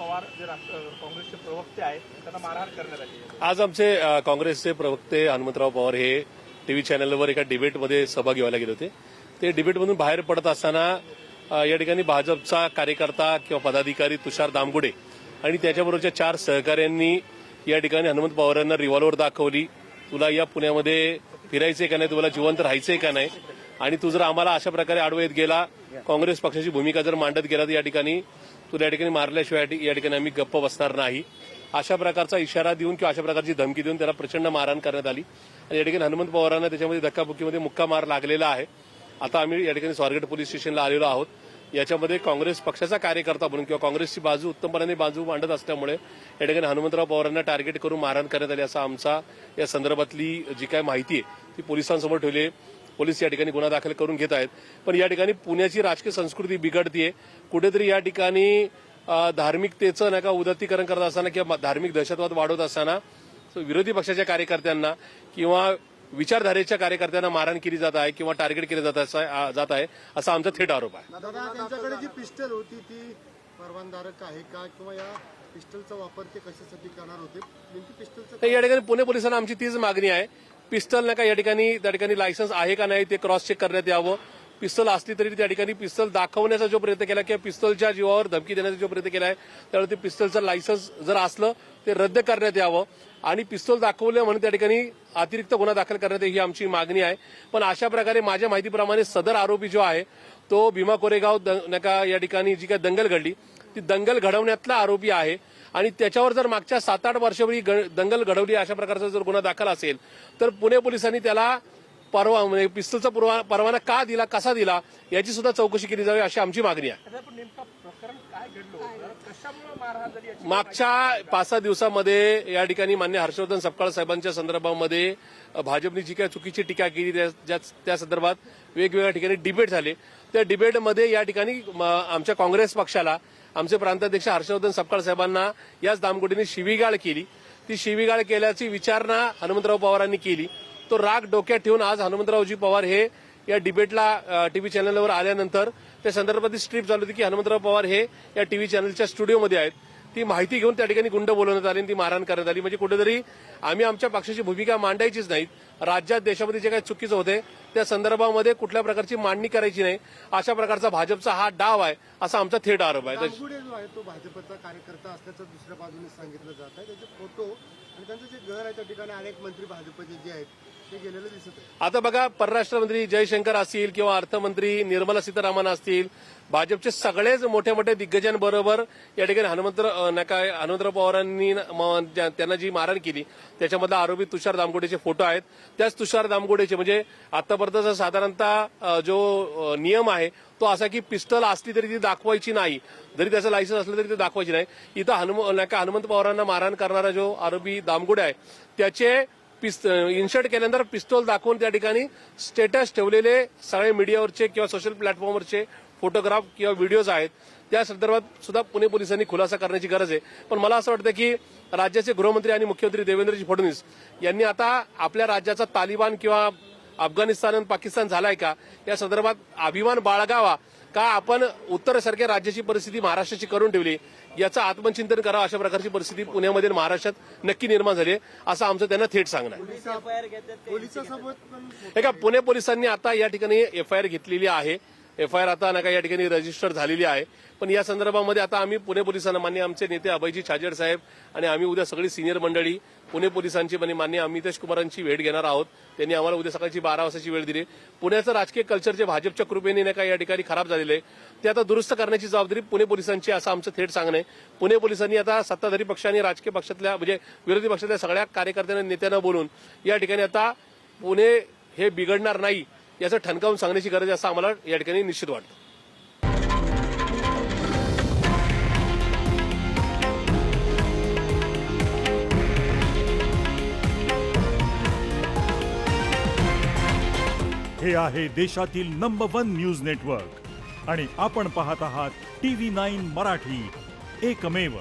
पवार जे काँग्रेसचे प्रवक्ते आहेत त्यांना मारहाण करण्यात आली आहे। आज आमचे काँग्रेसचे प्रवक्ते हनुमंतराव पवार हे टीव्ही चॅनलवर एका डिबेटमध्ये सहभागी व्हायला गेले होते। ते डिबेटमधून बाहेर पडत असताना या ठिकाणी भाजपचा कार्यकर्ता किंवा पदाधिकारी तुषार दामगुडे आणि त्याच्याबरोबरच्या 4 सहकाऱ्यांनी या ठिकाणी हनुमंत पवारांना रिव्हॉल्वर दाखवली, तुला या पुण्यामध्ये फिरायचंय का नाही, तुला जिवंत राहायचंय का नाही, आणि तू जर आम्हाला अशा प्रकारे आडवेत गेला, काँग्रेस पक्षाची भूमिका जर मांडत गेला तर या ठिकाणी तुला या ठिकाणी मारल्याशिवाय या ठिकाणी आम्ही गप्प बसणार नाही, अशा प्रकारचा इशारा देऊन किंवा अशा प्रकारची धमकी देऊन त्याला प्रचंड मारहाण करण्यात आली। आणि या ठिकाणी हनुमंत पवारांना त्याच्यामध्ये धक्काबुक्कीमध्ये मुक्का मार लागलेला आहे। आता आम्ही या ठिकाणी स्वारगेट पोलीस स्टेशनला आलेलो आहोत। याच्यामध्ये काँग्रेस पक्षाचा कार्यकर्ता म्हणून किंवा काँग्रेसची बाजू उत्तमपणे बाजू मांडत असल्यामुळे या ठिकाणी हनुमंतराव पवारांना टार्गेट करून मारहाण करण्यात आली, असा आमचा या संदर्भातली जी काय माहिती आहे ती पोलिसांसमोर ठेवली। पोलीस या ठिकाणी गुन्हा दाखल करून घेत आहेत। पण या ठिकाणी पुण्याची राजकीय संस्कृती बिघडतीये, कुठेतरी या ठिकाणी धार्मिकतेचं नका उदात्तीकरण करत असताना किंवा धार्मिक दहशतवाद वाढवत असताना विरोधी पक्षाच्या कार्यकर्त्यांना किंवा विचारधारेच्या कार्यकर्त्यांना मारहाण केली जात आहे किंवा टार्गेट केले जात आहे असा आमचा थेट आरोप आहे। दादा, त्यांच्याकडे जी पिस्टल होती ती परवानधारक आहे का किंवा या पिस्टलचा वापर ते कशासाठी करणार होते? नेमकी पिस्टलचं या ठिकाणी पुणे पोलिसांना आमची तीच मागणी आहे, पिस्टल नका या ठिकाणी लायसन्स आहे का नाही ते क्रॉस चेक करण्यात यावं। पिस्तल असली तरी त्या ठिकाणी पिस्तल दाखवण्याचा जो प्रयत्न केला किंवा पिस्तलच्या जीवावर धमकी देण्याचा जो प्रयत्न केला आहे त्यामुळे ते पिस्तलचं लायसन्स जर असलं ते रद्द करण्यात यावं आणि पिस्तूल दाखवलं म्हणून त्या ठिकाणी अतिरिक्त गुन्हा दाखल करण्यात ही आमची मागणी आहे। पण अशा प्रकारे माझ्या माहितीप्रमाणे सदर आरोपी जो आहे तो भीमा कोरेगाव नका या ठिकाणी जी काही दंगल घडली ती दंगल घडवण्यातला आरोपी आहे आणि त्याच्यावर जर मागच्या 7-8 वर्षापूर्वी दंगल घडवली अशा प्रकारचा जर गुन्हा दाखल असेल तर पुणे पोलिसांनी त्याला म्हणजे पिस्तूलचा परवाना का दिला, कसा दिला याची सुद्धा चौकशी केली जावी अशी आमची मागणी आहे। मागच्या 5-6 दिवसामध्ये या ठिकाणी मान्य हर्षवर्धन सपकाळ साहेबांच्या संदर्भामध्ये भाजपने जी काही चुकीची टीका केली त्या संदर्भात वेगवेगळ्या ठिकाणी डिबेट झाले। त्या डिबेटमध्ये या ठिकाणी आमच्या काँग्रेस पक्षाला आमचे प्रांताध्यक्ष हर्षवर्धन सपकाळ साहेबांना याच दामगुडीने शिवीगाळ केली। ती शिवीगाळ केल्याची विचारणा हनुमंतराव पवारांनी केली। तो राग डोक्यात ठेवून आज हनुमंतरावजी पवार हे या डिबेटला टीव्ही चॅनलवर आल्यानंतर त्या संदर्भातली स्ट्रीप चालू होती की हनुमंतराव पवार हे या टीव्ही चॅनलच्या स्टुडिओमध्ये आहेत। ती माहिती घेऊन त्या ठिकाणी गुंड बोलवण्यात आली आणि ती मारहाण करण्यात आली। म्हणजे कुठेतरी आम्ही आमच्या पक्षाची भूमिका मांडायचीच नाही, राज्यात देशामध्ये जे काही चुकीचं होते त्या संदर्भामध्ये कुठल्या प्रकारची मांडणी करायची नाही, अशा प्रकारचा भाजपचा हा डाव आहे असा आमचा थेट आरोप आहे। दामगुडे जो आहे तो भाजपचा कार्यकर्ता असल्याचं दुसऱ्या बाजूने सांगितलं जात आहे। त्याचे फोटो आणि त्यांचं जे घर आहे त्या ठिकाणी अनेक मंत्री भाजपचे जे आहेत ते गेलेलं दिसत आहे। आता बघा, परराष्ट्र मंत्री जयशंकर असतील किंवा अर्थमंत्री निर्मला सीतारामन असतील, भाजपचे सगळेच मोठ्या मोठ्या दिग्गजांबरोबर या ठिकाणी हनुमंतराव पवारांनी त्यांना जी मारहाण केली त्याच्यामधला आरोपी तुषार दामगुडेचे फोटो आहेत। त्याच तुषार दामगुडेचे म्हणजे आतापर्यंतचा साधारणतः जो नियम आहे तो असा की पिस्टल असली तरी ती दाखवायची नाही, जरी त्याचं लायसन्स असलं तरी ते दाखवायची नाही। इथं हनुमंत पवारांना मारहाण करणारा जो आरोपी दामगुडे आहे त्याचे इन्शर्ट केल्यानंतर पिस्तूल दाखवून त्या ठिकाणी स्टेटस ठेवलेले सगळे मीडियावरचे किंवा सोशल प्लॅटफॉर्मवरचे फोटोग्राफ किंवा व्हिडिओज आहेत, त्या संदर्भात सुद्धा पुणे पोलिसांनी खुलासा करण्याची गरज आहे। पण मला असं वाटतं की राज्याचे गृहमंत्री आणि मुख्यमंत्री देवेंद्रजी फडणवीस यांनी आता आपल्या राज्याचा तालिबान किंवा अफगाणिस्तान आणि पाकिस्तान झालाय का या संदर्भात अभिमान बाळगावा का, आपण उत्तरेसारख्या राज्याची परिस्थिती महाराष्ट्राची करून ठेवली याचं आत्मचिंतन करावं, अशा प्रकारची परिस्थिती पुण्यामध्ये महाराष्ट्रात नक्की निर्माण झाली असं आमचं त्यांना थेट सांगणं आहे। का पुणे पोलिसांनी आता या ठिकाणी एफआयआर घेतलेली आहे, एफआयआर आता या ठिकाणी रजिस्टर झालेली आहे। पण या संदर्भामध्ये आता आम्ही पुणे पोलिसांना मान्य आमचे नेते अभयजी छाजेड साहेब आणि आम्ही उद्या सगळी सिनियर मंडळी पुणे पोलिसांची मान्य अमितेश कुमारांची भेट घेणार आहोत। त्यांनी आम्हाला उद्या सकाळची 12 वाजताची वेळ दिली। पुण्याचं राजकीय कल्चर जे भाजपच्या कृपेने या ठिकाणी खराब झालेलं आहे ते आता दुरुस्त करण्याची जबाबदारी पुणे पोलिसांची असं आमचं थेट सांगणं आहे। पुणे पोलिसांनी आता सत्ताधारी पक्ष आणि राजकीय पक्षातल्या म्हणजे विरोधी पक्षातल्या सगळ्या कार्यकर्त्यांना नेत्यांना बोलून या ठिकाणी आता पुणे हे बिघडणार नाही याचं ठणकावून सांगण्याची गरज आहे असं आम्हाला या ठिकाणी निश्चित वाटतं। हे आहे देशातील नंबर 1 न्यूज नेटवर्क आणि आपण पाहत आहात TV9 मराठी, एकमेव।